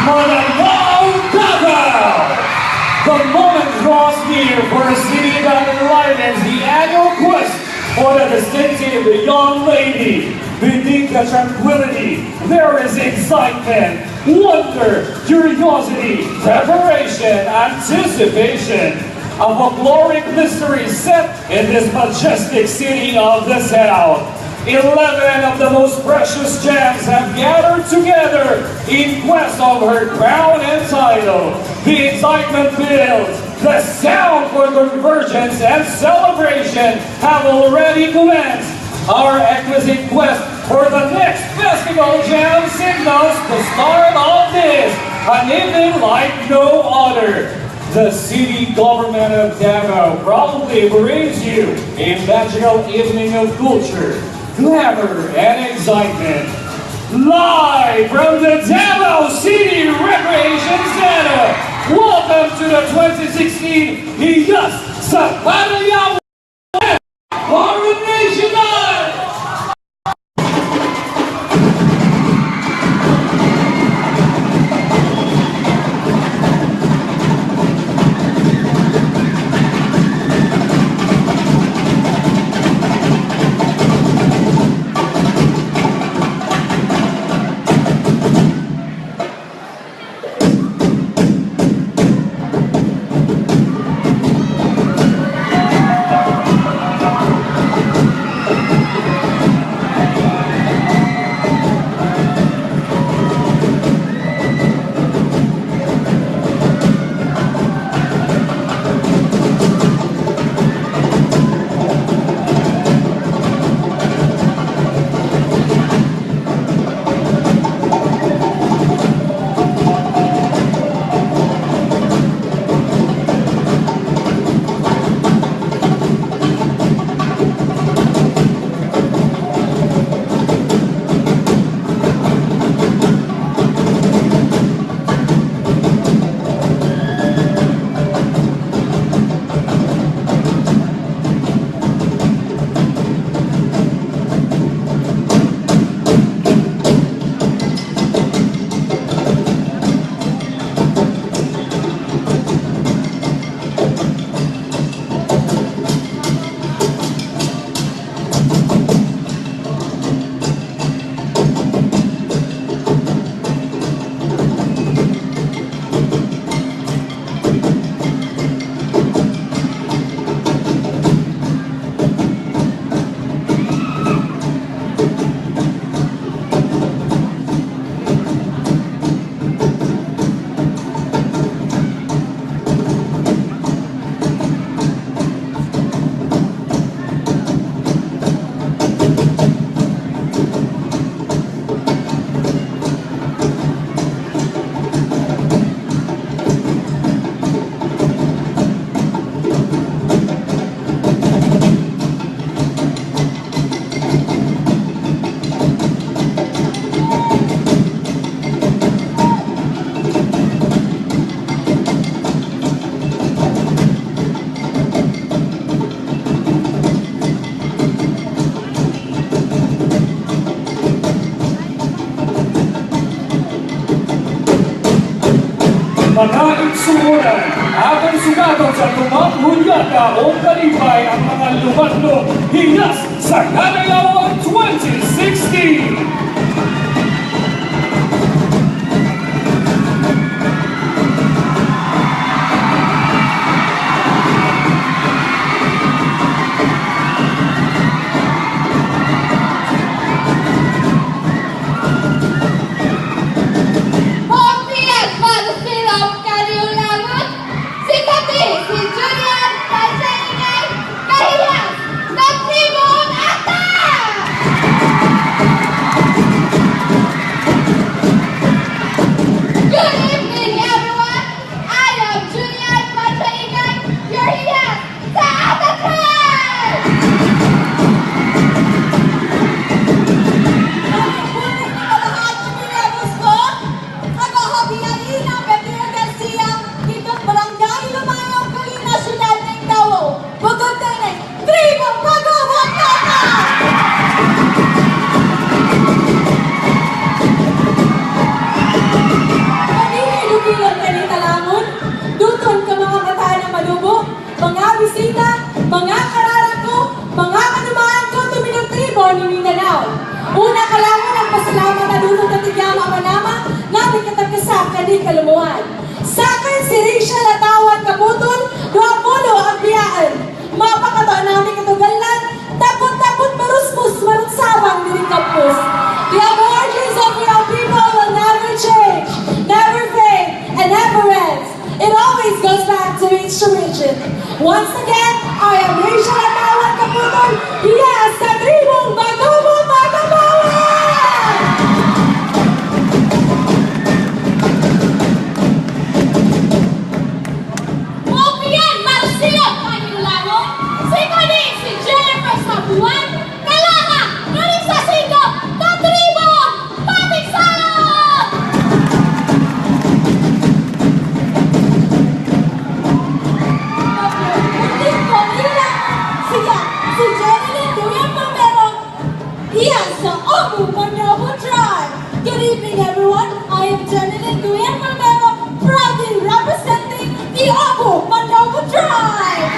Kadayawan Davao! The moment draws near for a city that enlightens the annual quest for the distinctive young lady. Beneath the tranquility, there is excitement, wonder, curiosity, preparation, anticipation. A folkloric mystery set in this majestic city of the South. 11 of the most precious gems have gathered together in quest of her crown and title. The excitement builds. The sound for convergence and celebration have already commenced. Our exquisite quest for the next festival gem signals the start of this, an evening like no other. The city government of Davao proudly brings you a magical evening of culture, glamour, and excitement. Live from the Davao City Recreation Center, welcome to the 2016 Hiyas sa Kadayawan Coronation! Mga igsuuran, ating sugaton sa tumanghunyaka o kalipay ang mga lumatlo hiyas sa Kadayawan 2016! Una kailangan ang pasalamat na dulot at igyama manama namin katagkasap kanin kalumuhan. Sa akin si Rachel at tawad kabutol, duapulo ang biyaan. Mapakato namin katugalan, tapot-tapot marusmus, marutsabang dirikapus. The origins of your people will never change, never fade, and never ends. It always goes back to its origin. Once again, I am Rachel at tawad kabutol, Hiyas sa tribong Bagobong Kadayawan! Opian Marcia Panilano, si Kani, si Jennifer Sabuan, Kalaha, Nurik sa Sigo, Katribo, Patiksan! Muntik ko nila siya, si Jenny Duyan Palmero, Hiyas sa Obu Manyabu Tribe. Good evening everyone, I am Jenny Duyan Palmero, proudly representing the Obu Manyabu Tribe.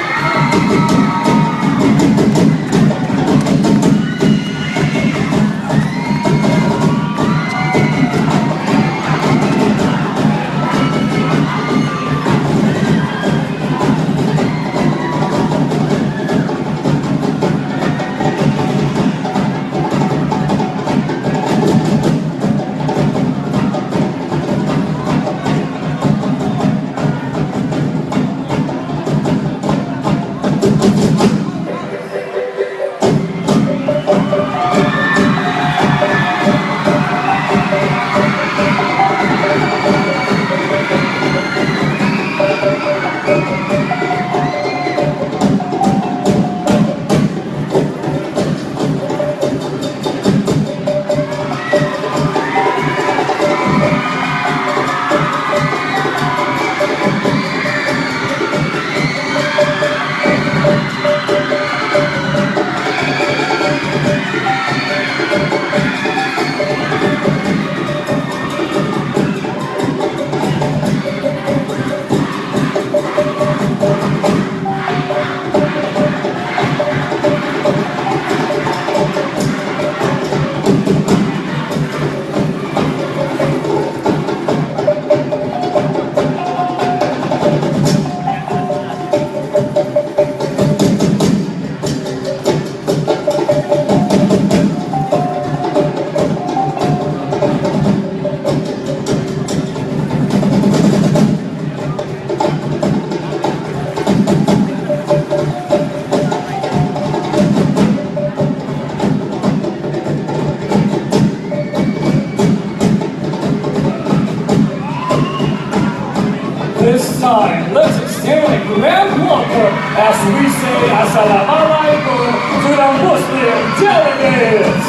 This time, let's extend a grand welcome as we say Assalamualaikum to the Muslim delegates.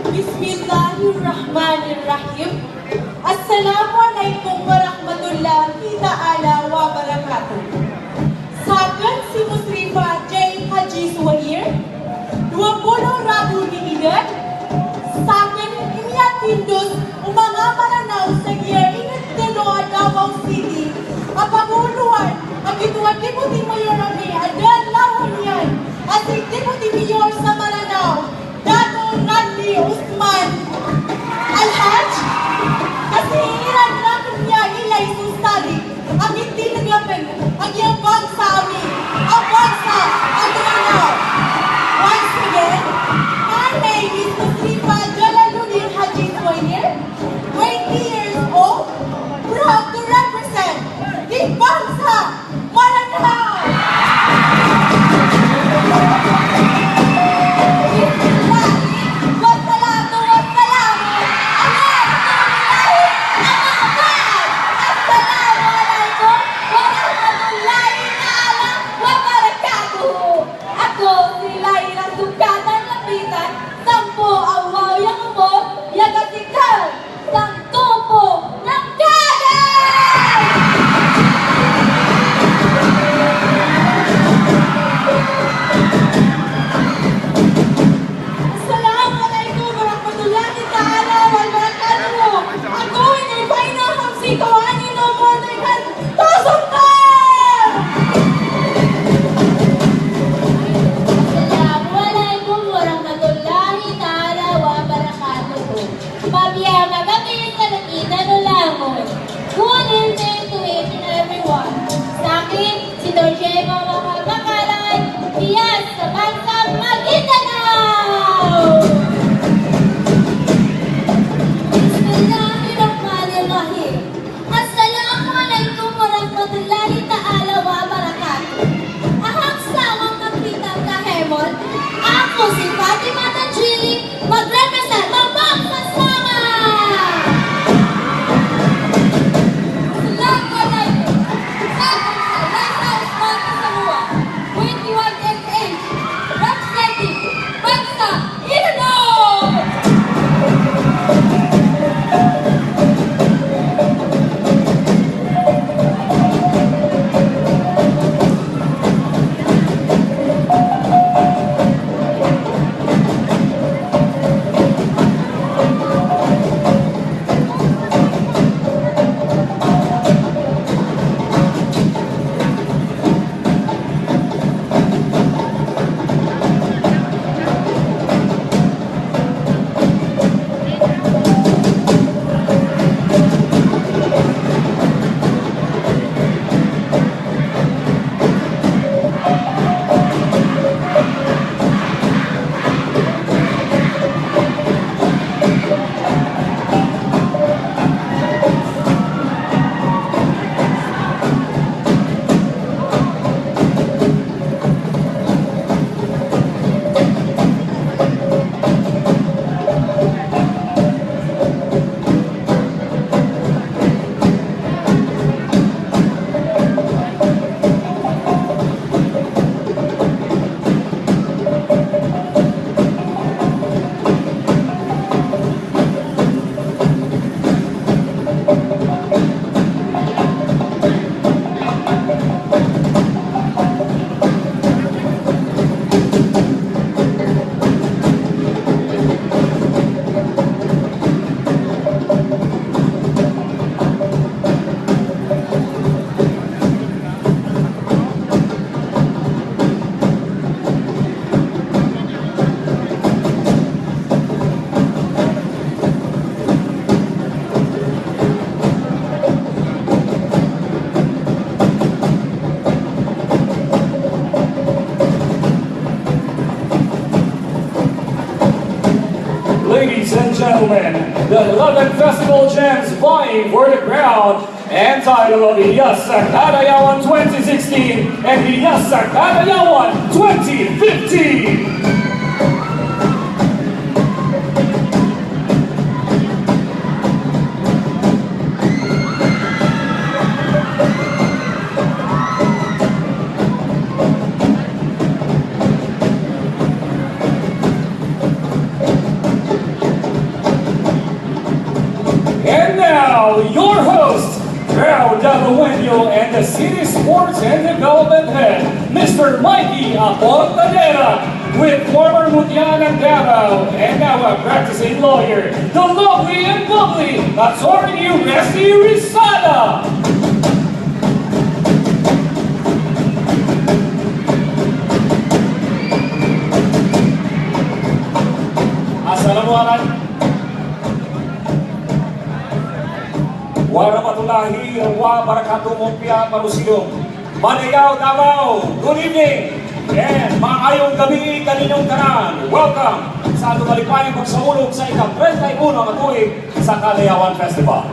Bismillahirrahmanirrahim. Assalamualaikum warahmatullahi ta'ala wa barakatuh. Sagan si Muslimah J. Haji Suhair, 20 rabu ni edad. Sagan Imya Tindos, umanga maranaw sa year ingat Daloa, Davao City. Apaguluan, ang ituwag Deputy Mayor ni Adan Lahonian, at si Deputy Mayor sa Maranao, Dato Randy Usman Alhaj, kasi iran namin niya ilay sustali, ang hindi naglaban, ang iyong bangsa amin, ang bangsa, ang Maranao. Once again, my name is Muslimah Jalaluddin Haji Suhair, 20 years old, proud to represent the bangsa Maranao. gentlemen, the 11 festival gems vying for the crown and title of Hiyas Kadayawan 2016 and Hiyas Kadayawan 2015. And now, your host, proud Kadayawan and the City Sports and Development Head, Mr. Mikey Apontadera, with former Mutyan and Davao and now a practicing lawyer, the lovely and bubbly Attorney Resty Rizada. Assalamualaikum. Warahmatullahi wabarakatuh mumpia manusilong. Manayaw Davao, good evening and maayong gabi kaninyong tanan. Welcome sa atong malipayang pagsaulog sa ika-31 na tuig sa Kadayawan Festival.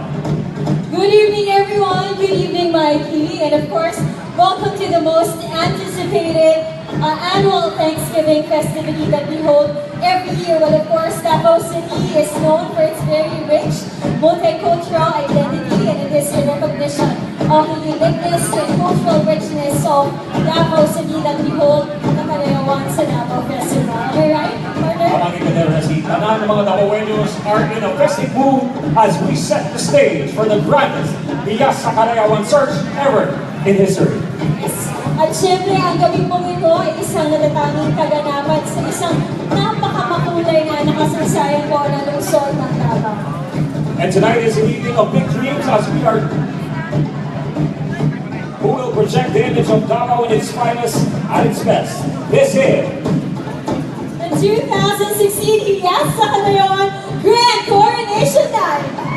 Good evening, everyone. Good evening, Mikey. And of course, welcome to the most anticipated annual Thanksgiving festivity that we hold every year. Well, of course, Davao City is known for its very rich multicultural identity and it is a recognition of the uniqueness and cultural richness of Davao City that we hold the Kadayawan sa Davao Festival. Am I right, partner? Maraming kaderasi, tanan ng mga Davaoenos are in a festive mood as we set the stage for the grandest Hiyas sa Kadayawan search ever in history. Yes. At syempre, ang gabi pong ito ay isang natatanging kaganapan sa isang napakamakulay na nakasaysayan po na lungsod ng Davao. And tonight is an evening of big dreams as we are who will project the image of Davao in its finest at its best. This is The 2016 Hiyas sa Kadayawan Grand Coronation Night!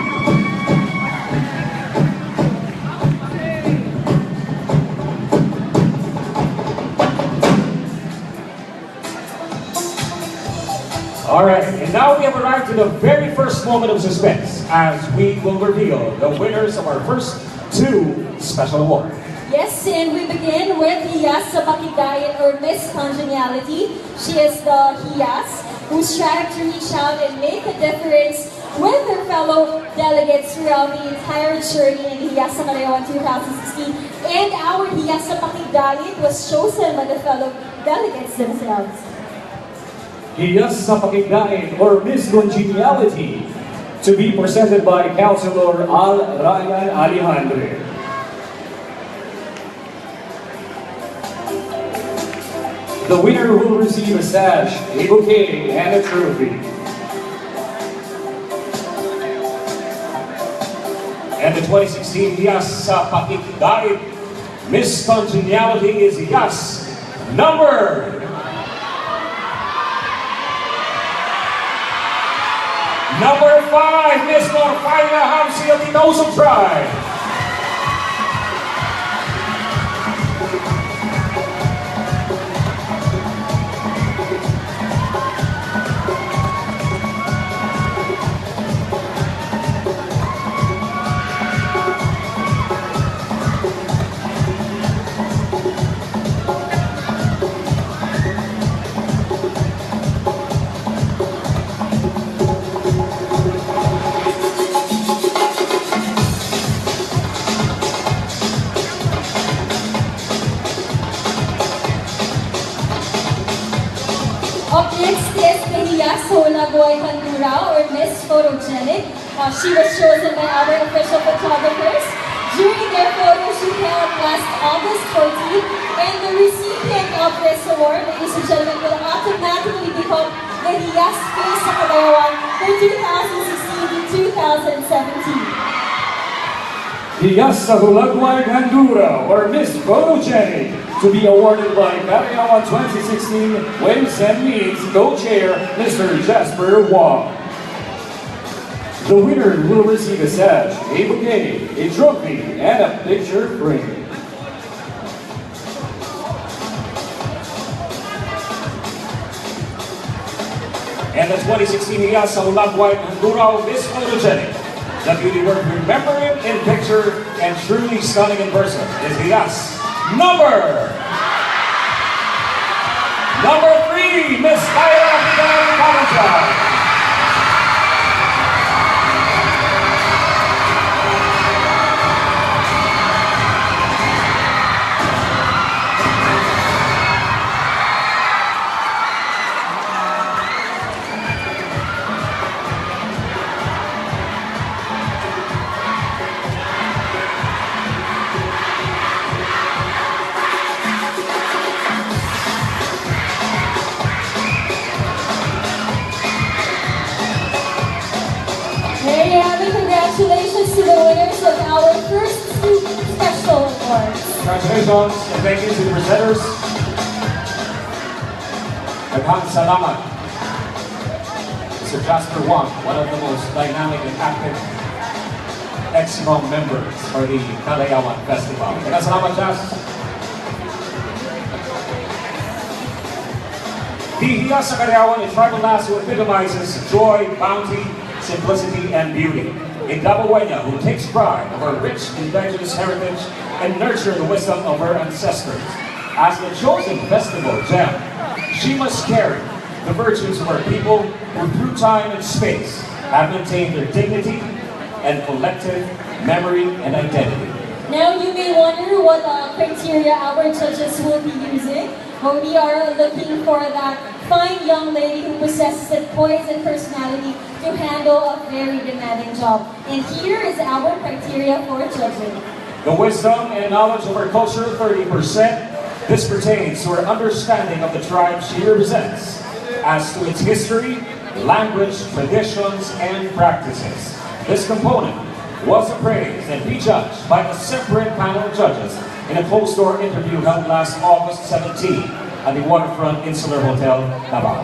all right, and now we have arrived to the very first moment of suspense as we will reveal the winners of our first two special awards. Yes, and we begin with Hiyas sa Pakigayan or Miss Congeniality. She is the Hiyas who strive to reach out and make a difference with her fellow delegates throughout the entire journey in Hiyas sa Kadayawan 2016. And our Hiyas sa Pakigayan was chosen by the fellow delegates themselves. Hiyas sa Pakigayan or Miss Congeniality to be presented by Councilor Al Ryan Alejandre. The winner will receive a sash, a bouquet, and a trophy. And the 2016 Hiyas sa Pakigayan Miss Congeniality is Hiyas number Number 5, Miss Morfina Hamsi of the Nosum Tribe. Up next is the Hiyas Holagoy Pandura or Miss Photogenic. She was chosen by our official photographers during their photo shoot held last August 14, and the recipient of this award, ladies and gentlemen, will automatically become the Hiyas Face sa Kadayawan for 2016 to 2017. Hiyas sa Holagoy Pandura or Miss Photogenic to be awarded by Kadayawan 2016 Ways and Means co-chair Mr. Jasper Wong. The winner will receive a sash, a bouquet, a trophy, and a picture frame. And the 2016 Hiyas sa Ulagway Handuraw Miss Photogenic. The beauty worth remembering in picture and truly stunning in person is Hiyas number 3, Miss Kyra Kadayawan. There you have it. Congratulations to the winners of our first two special awards. Congratulations and thank you to the presenters. Daghang salamat. Mr. Jasper Wang, one of the most dynamic and active ex-mom members for the Kadayawan Festival. Daghang salamat, Jas. The Hiyas sa Kadayawan, a tribal dance who epitomizes joy, bounty, simplicity, and beauty. A Kadayawan who takes pride of her rich indigenous heritage and nurture the wisdom of her ancestors. As the chosen festival gem, she must carry the virtues of her people who through time and space have maintained their dignity and collective memory and identity. Now you may wonder what criteria our judges will be using. Well, we are looking for that fine young lady who possesses the poise and personality to handle a very demanding job. And here is our criteria for judging. The wisdom and knowledge of her culture, 30%. This pertains to her understanding of the tribe she represents, as to its history, language, traditions, and practices. This component was appraised and prejudged by a separate panel of judges in a closed-door interview held last August 17 at the Waterfront Insular Hotel, Davao.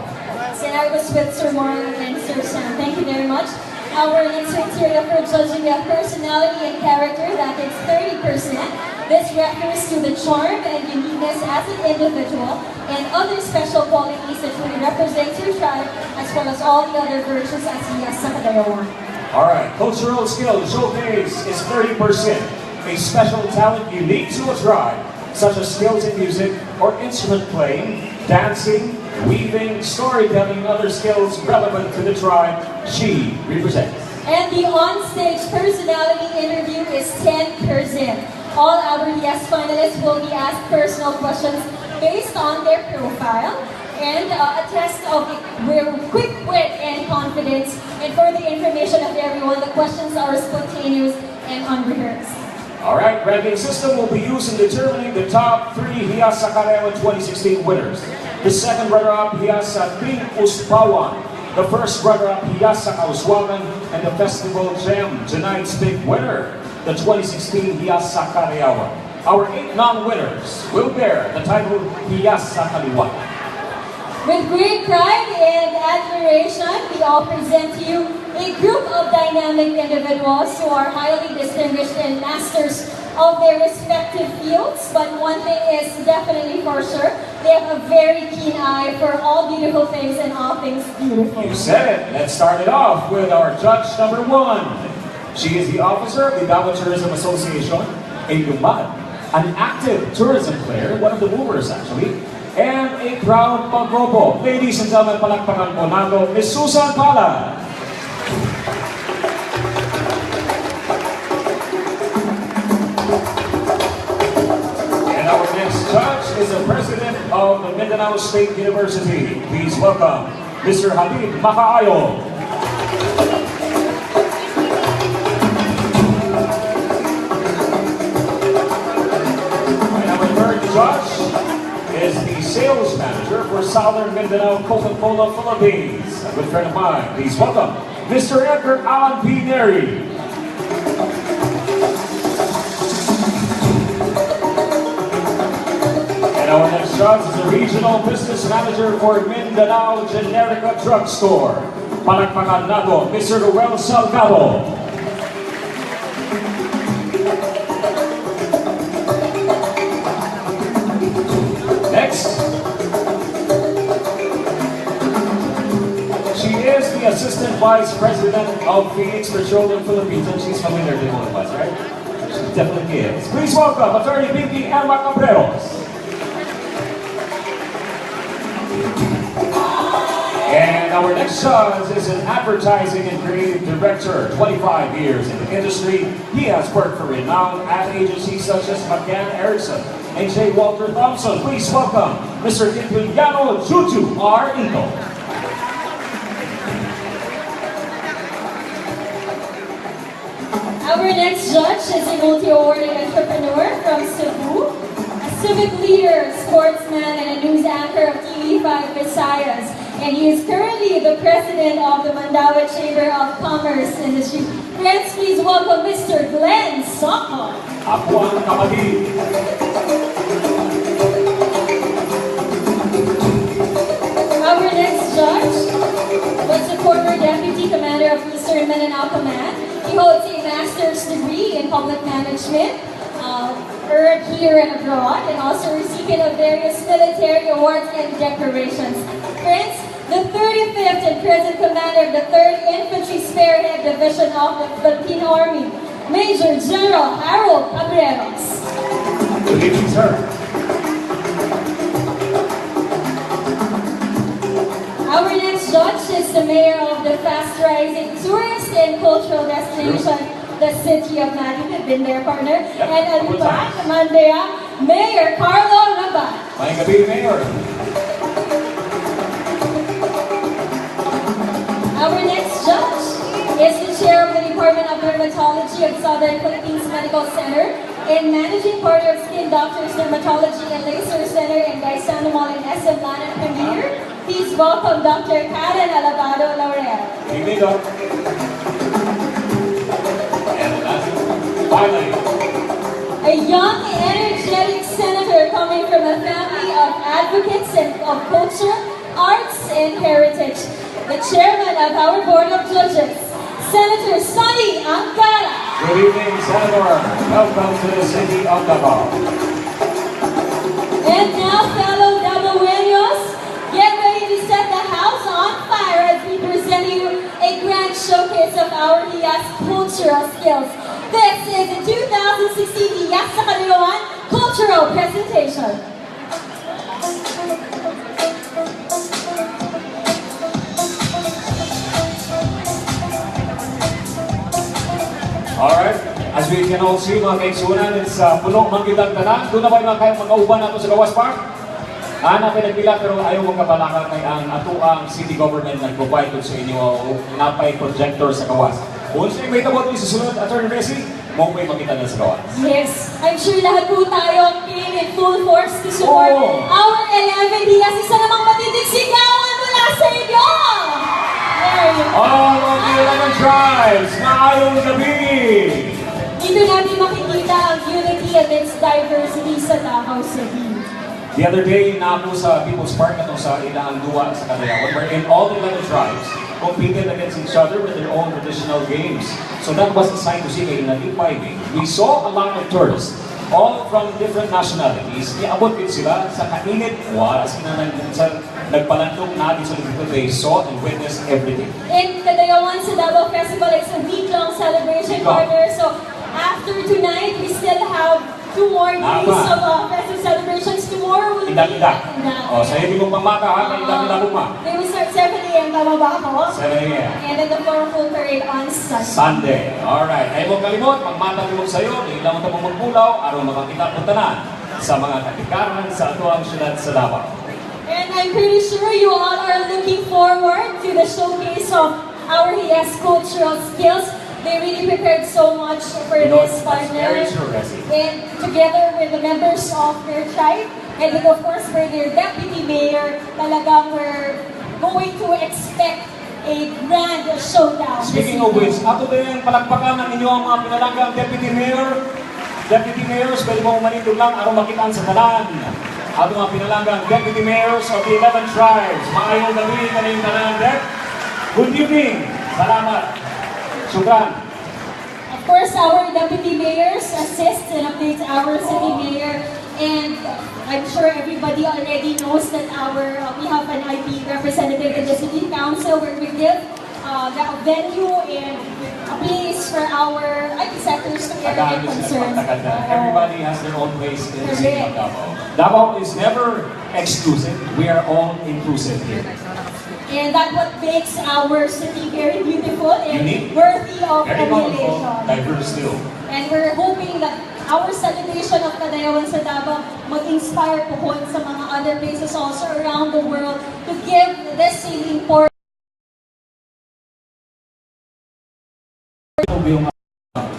So I was with Sir Morgan and Sir Sam. Thank you very much. Our next criteria for judging the personality and character, that is 30%. This refers to the charm and uniqueness as an individual and other special qualities that truly represent your tribe, as well as all the other virtues as Hiyas sa Kadayawan. All right, cultural skills showcase is 30%. A special talent unique to a tribe, such as skills in music or instrument playing, dancing, weaving, storytelling, and other skills relevant to the tribe she represents. And the on-stage personality interview is 10%. All our Hiyas finalists will be asked personal questions based on their profile and a test of quick wit and confidence. And for the information of everyone, the questions are spontaneous and unrehearsed. All right, ranking system will be used in determining the top 3 Hiyas sa Kadayawan 2016 winners. The second runner-up, Hiyas sa Ting Uspawan. The first runner-up, Hiyas sa Kauswagan. And the festival gem, tonight's big winner, the 2016 Hiyas sa Kadayawan. Our 8 non-winners will bear the title Hiyas sa Kaliwat. With great pride and admiration, we all present to you a group of dynamic individuals who are highly distinguished and masters of their respective fields. But one thing is definitely for sure, they have a very keen eye for all beautiful things and all things beautiful. You said it. Let's start it off with our judge number 1. She is the officer of the Davao Tourism Association, a lumad, an active tourism player, one of the movers actually, and a proud Pagropo. Ladies and gentlemen, palakpakan po nato, Ms. Susan Pala. And our next judge is the president of the Mindanao State University. Please welcome Mr. Habib Makaayo. And our third judge is the sales manager for Southern Mindanao Coca-Cola Philippines. A good friend of mine. Please welcome Mr. Edgar Alan P. Neri. And our next judge is the regional business manager for Mindanao Generica Drugstore. Palakpakan nato, Mr. Ruel Salgado. Next, she the Assistant Vice President of Phoenix for Children Philippines, and she's familiar with all of us, right? She definitely is. Please welcome Attorney Pinky Emma Cabreros. And our next judge is an advertising and creative director, 25 years in the industry. He has worked for renowned ad agencies such as McCann Erickson and J. Walter Thompson. Please welcome Mr. Kadayawan Juju R. Ito. Our next judge is a multi-awarded entrepreneur from Cebu, a civic leader, sportsman, and a news anchor of TV5 Visayas. And he is currently the president of the Mandaue Chamber of Commerce Industry. Friends, please welcome Mr. Glenn Soko. Ako ang kapatid. Our next judge was the former deputy commander of Eastern Mindanao Command. He holds a master's degree in public management, earned here and abroad, and also recipient of various military awards and decorations. Friends, the 35th and present commander of the 3rd Infantry Spearhead Division of the Philippine Army, Major General Harold Cabreros. Good evening, sir. Our next judge is the mayor of the fast-rising tourist and cultural destination, the city of Manila. We've been there, partner. Yep, And couple Alban, times. Mandea, Mayor Carlo Rabat. May gabi, Mayor. Our next judge is the chair of the Department of Dermatology of Southern Philippines Medical Center and managing partner of Skin Doctors Dermatology and Laser Center in Gaisano Mall in SM Lanan, Premier. Please welcome Dr. Karen Alabado Laurel. Good evening, Doc. And finally, A young, energetic senator coming from a family of advocates and of culture, arts, and heritage. The chairman of our Board of Judges, Senator Sonny Angara. good evening, Senator. Welcome to the city of Davao. And now, fellow Davaoenos, get ready to set the house on fire as we present you a grand showcase of our Hiyas cultural skills. This is the 2016 Hiyas sa Kadayawan Cultural Presentation. Alright, as we can all see, mga kaigsunan, it's puno manggitang tanan. Doon na ba yung mga mag-auban nato sa Gawas Park? Napay nagpila pero ayaw mong kabalaka kay ang atuang city government nag-provide sa inyo napay projector sa Gawas. Kung sino may tabot ni susunod, Attorney Bessie, mo may makita na sa Gawas. Yes, I'm sure lahat po tayo came in full force to support our 11 Hiyas. Isa namang matitig sigawan mula sa inyo! There you go. All of the 11 tribes, maayong gabi! Dito natin makikita ang unity amidst diversity sa Davao City. The other day, napo sa People's Park at sa Ilang Duwa sa Kadayawan, wherein all the 11 tribes competed against each other with their own traditional games. So that was a sight to see in a deep diving. We saw a lot of tourists, all from different nationalities. Iabot din sila sa kainit, waras sa nagpalandong natin sa dito. They saw and witnessed everything. In Kadayawan sa Davao Festival, it's a week-long celebration, partner. So after tonight, we still have 2 more days of festive celebrations. Tomorrow will be Indak-indak. O, sa hindi mong pamata ha, indak-indak ma. They will start 7 a.m. Tama ba ako? 7 a.m. And then the full parade on Sunday. Sunday. Alright. Ay mong kalimot, magmata mo sa'yo, hindi lang mo magpulaw, araw makakita po tanan sa mga katikaran sa atuang syudad sa Davao. And I'm pretty sure you all are looking forward to the showcase of our Hiyas cultural skills. They really prepared so much for this partner. And together with the members of their tribe, and then of course for their deputy mayor, talagang we're going to expect a grand showdown. Speaking of which, ato din palagpakan ng inyong mga pinalanggang deputy mayor. Deputy mayors, pwede mo manitog lang araw makitaan sa tanan. Ato mga pinalanggang deputy mayors of the 11 tribes. Maayong gabi kaning tanan, Dep. Good evening. Salamat. Shukran. Of course, our deputy mayors assist and update our city mayor, and I'm sure everybody already knows that we have an IP representative in the city council where we give the venue and a place for our IT sectors to air their concerns. Everybody has their own place in the city of Davao. Davao is never exclusive. We are all inclusive here. And that's what makes our city very beautiful and unique, worthy of very emulation. colorful, diverse still. And we're hoping that our celebration of Kadayawan sa Davao mag-inspire po sa mga other places also around the world to give this same importance. Yung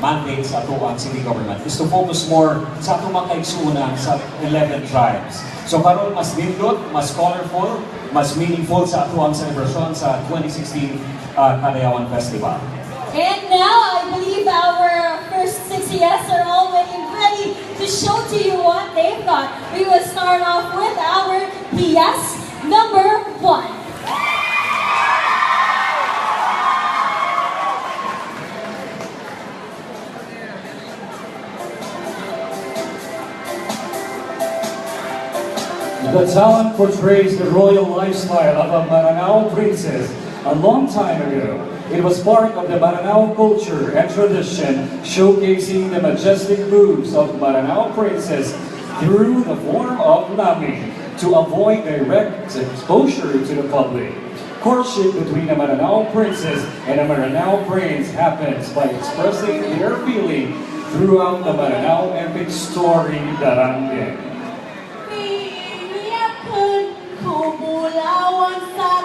mandate sa ato ang city government is to focus more sa atong mga kaigsunan sa 11 tribes. So karon mas nindot, mas colorful, mas meaningful sa ato ang celebration sa 2016 Kadayawan Festival. And now, I believe our first 6 Hiyas are already ready to show to you what they've got. We will start off with our Hiyas number 1. The talent portrays the royal lifestyle of a Maranao princess. A long time ago, it was part of the Maranao culture and tradition, showcasing the majestic moves of Maranao princess through the form of nami to avoid direct exposure to the public. Courtship between a Maranao princess and a Maranao prince happens by expressing their feeling throughout the Maranao epic story Darangge. Kumulawan sa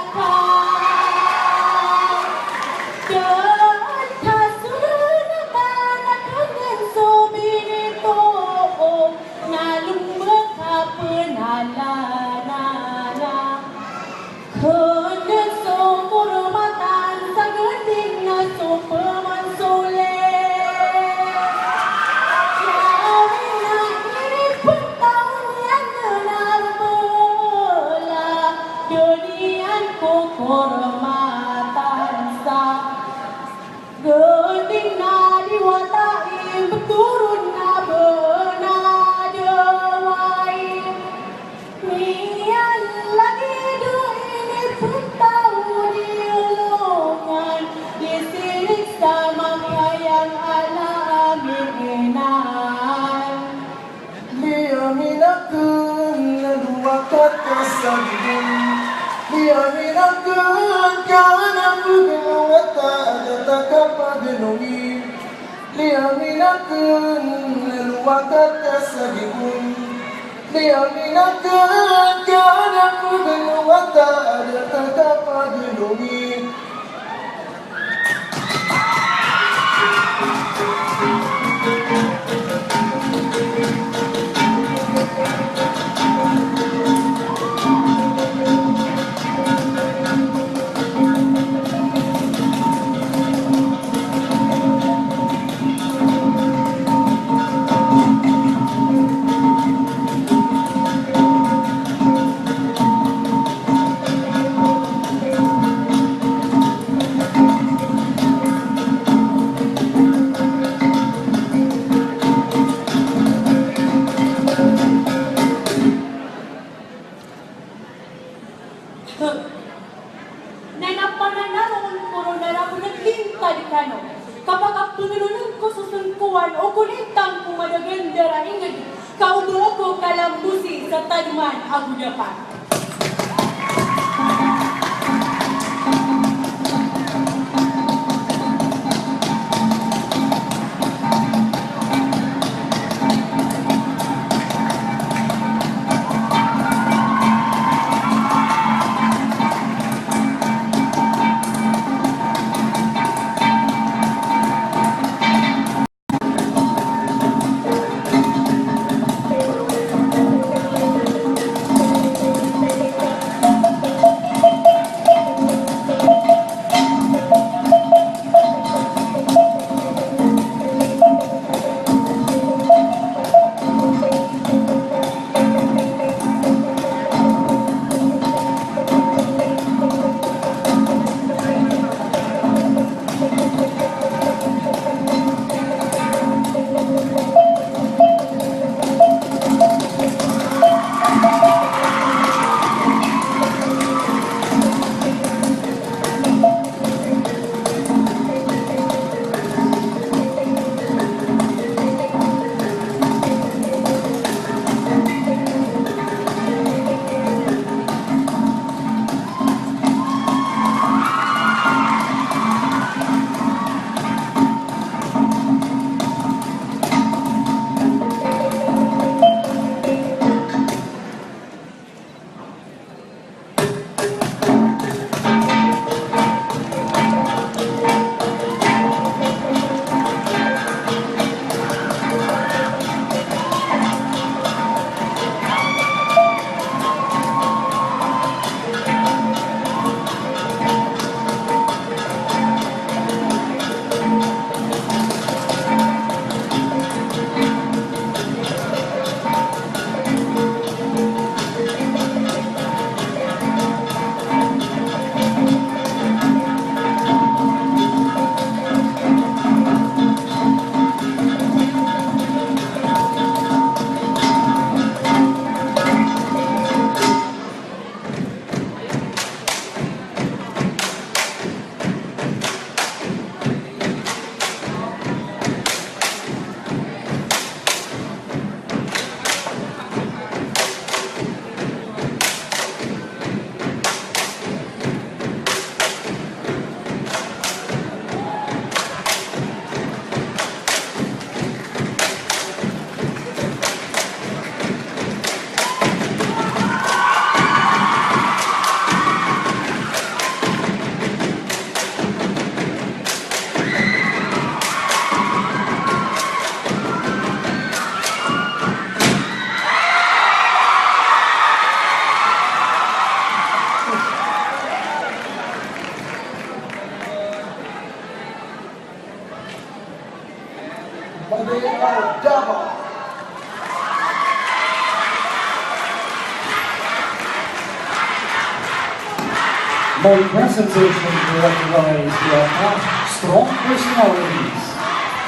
My presentation characterized by strong personalities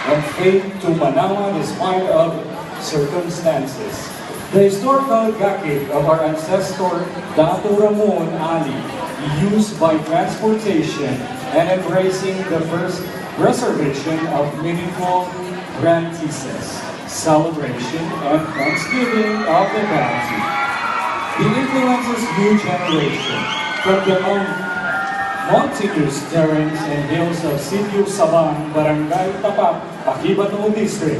and faith to Manawa despite of circumstances. The historical gakit of our ancestor Datu Ramon Ali, used by transportation and embracing the first preservation of meaningful practices, celebration, and thanksgiving of the bounty. It influences new generation from the mountainous terrains and hills of Sitio Sabang, Barangay Tapat, Pakibano District.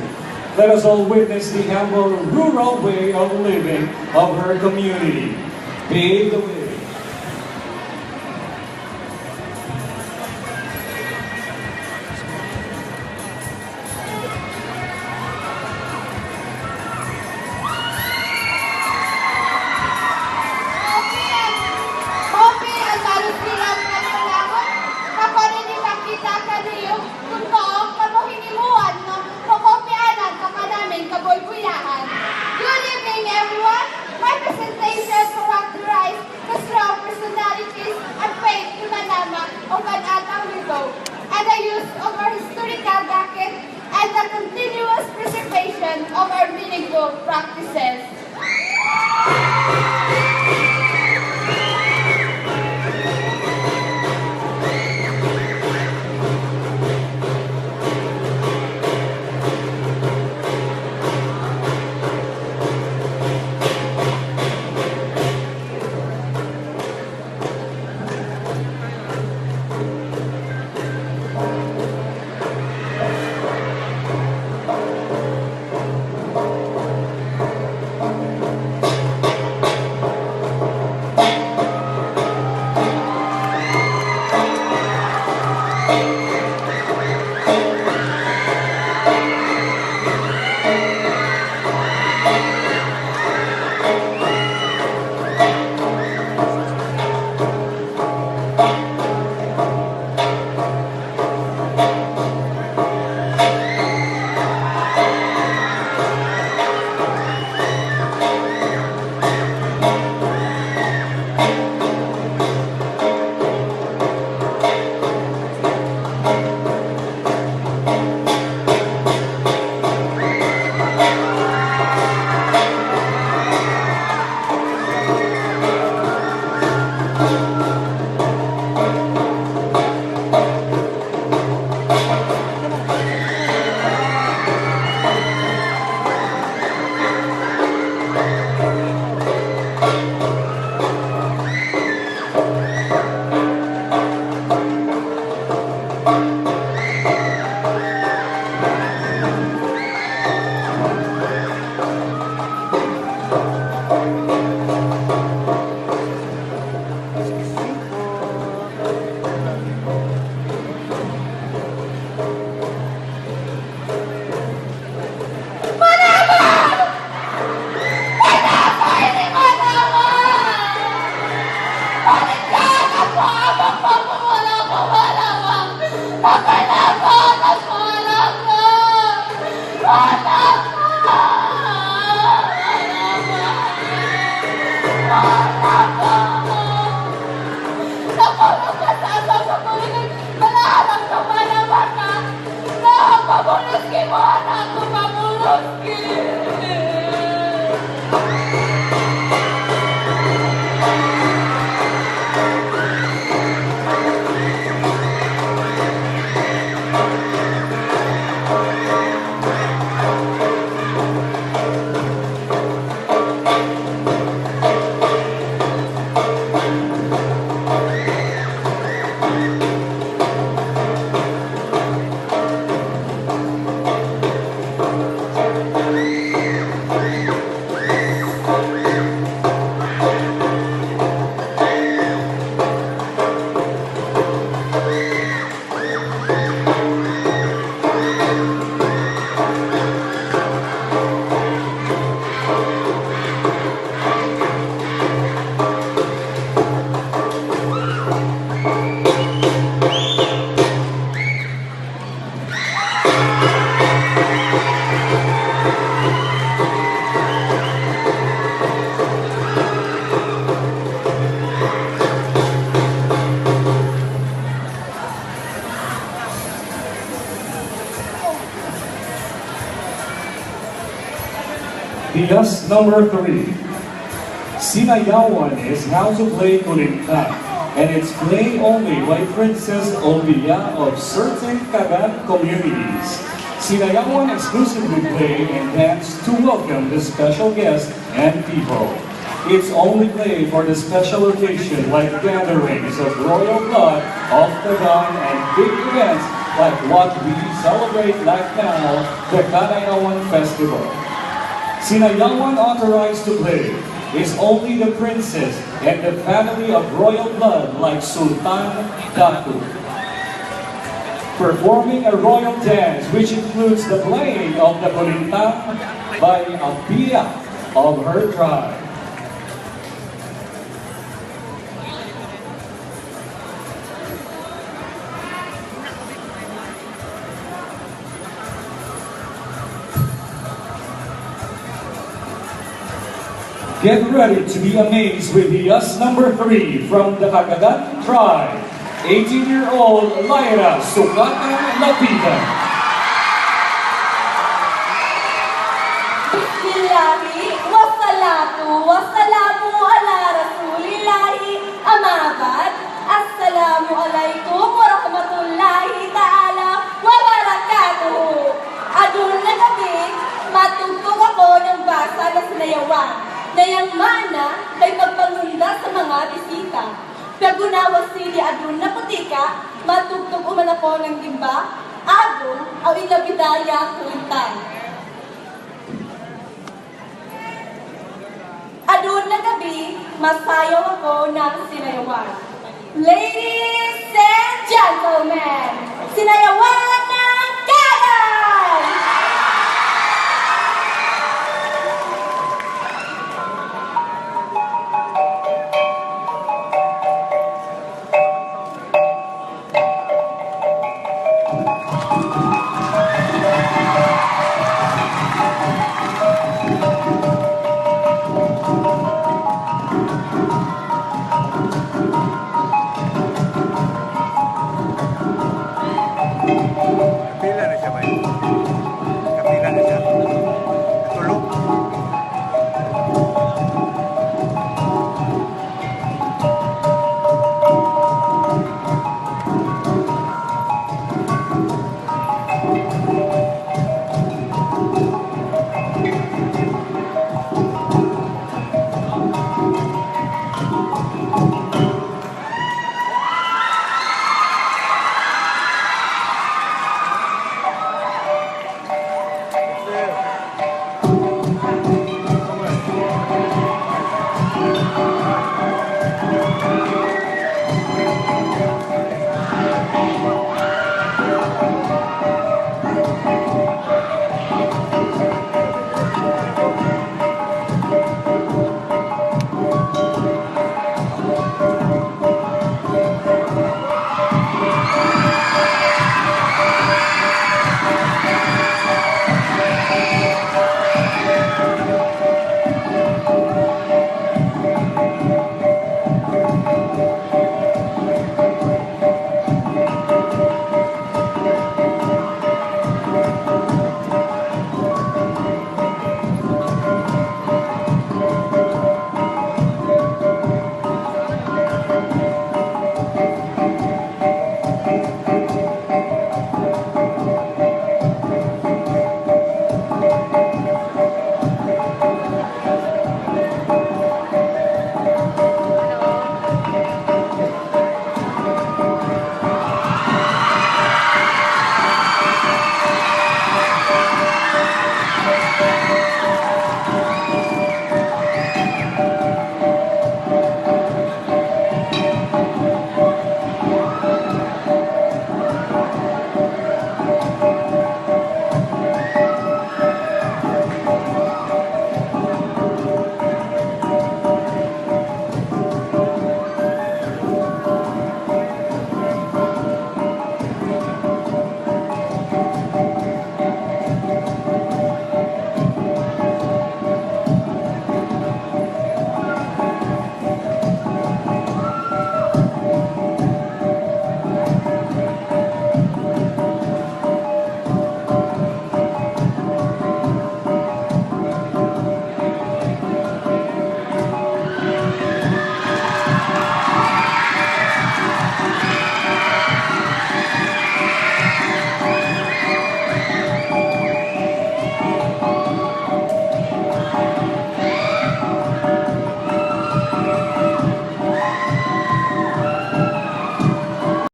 Let us all witness the humble rural way of living of her community. Pave the way. Good evening, everyone. My presentation characterized the strong personalities and faith to Manama of an Atang Rigo, and the use of our historical jacket and the continuous preservation of our meaningful practices. Hiyas number 3. Sinayawan is how to play kulintan, and it's played only by Princess Olvia of certain Kagat communities. Sinayawan exclusively play and dance to welcome the special guests and people. It's only played for the special occasion like gatherings of royal blood of Kagan and big events like what we celebrate like now, the Kadayawan Festival. Sinayawan authorized to play is only the princess and the family of royal blood like Sultan Datu. Performing a royal dance which includes the playing of the kulintang by a pia of her tribe. Get ready to be amazed with Hiyas number 3 from the Kadayawan tribe, 18-year-old Lyra Sukatan Lapitan. Bismillahi wassalamu ala rasulillahi amabad. Assalamu alaikum warahmatullahi ta'ala wabarakatuh. Adun na gabi, matugtog ako ng basa na sinayawan. Na yang mana ay magpangunda sa mga bisita. Pagunawas sili adun na putika, matugtog uman ako ng dimba, agong aw ilabidaya kulintang. Adun na gabi, masayaw ako ng sinayawan.